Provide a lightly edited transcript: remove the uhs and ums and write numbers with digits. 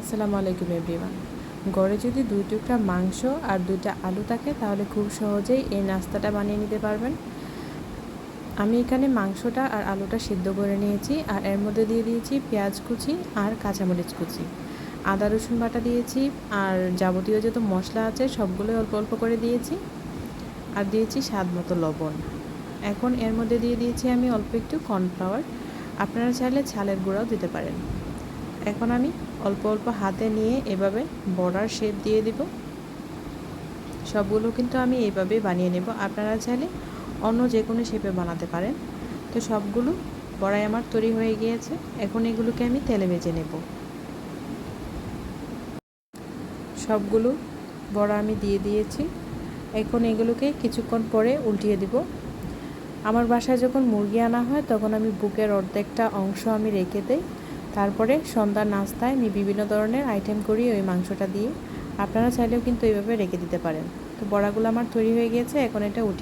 আসসালামু আলাইকুম এভরিওয়ান। ঘরে যদি 2 টুকরা মাংস আর 2টা আলু থাকে তাহলে খুব সহজেই এই নাস্তাটা বানিয়ে নিতে পারবেন। আমি এখানে মাংসটা আর আলুটা সিদ্ধ করে নিয়েছি আর এর মধ্যে দিয়ে দিয়েছি পেঁয়াজ কুচি আর কাঁচামরিচ কুচি, আদা রসুন বাটা দিয়েছি আর যাবতীয় যত মশলা আছে সবগুলোই অল্প অল্প করে দিয়েছি আর দিয়েছি স্বাদ মতো লবণ। এখন এর মধ্যে দিয়ে দিয়েছি আমি অল্প একটু কর্নফ্লাওয়ার, আপনারা চাইলে চালের গুঁড়াও দিতে পারেন। এখন আমি অল্প অল্প হাতে নিয়ে এভাবে বড়ার শেপ দিয়ে দিব। সবগুলো কিন্তু আমি এইভাবে বানিয়ে নেব, আপনারা চাইলে অন্য যে কোনো শেপে বানাতে পারেন। তো সবগুলো বড়াই আমার তৈরি হয়ে গিয়েছে, এখন এগুলোকে আমি তেলে ভেজে নেব। সবগুলো বড়া আমি দিয়ে দিয়েছি, এখন এগুলোকে কিছুক্ষণ পরে উল্টিয়ে দিব। আমার বাসায় যখন মুরগি আনা হয় তখন আমি বুকের অর্ধেকটা অংশ আমি রেখে দেই, তারপরে সন্ধ্যার নাস্তায় আমি বিভিন্ন ধরনের আইটেম করি ওই মাংসটা দিয়ে। আপনারা চাইলেও কিন্তু এইভাবে রেখে দিতে পারেন। তো বড়াগুলো আমার তৈরি হয়ে গিয়েছে, এখন এটা উঠিয়ে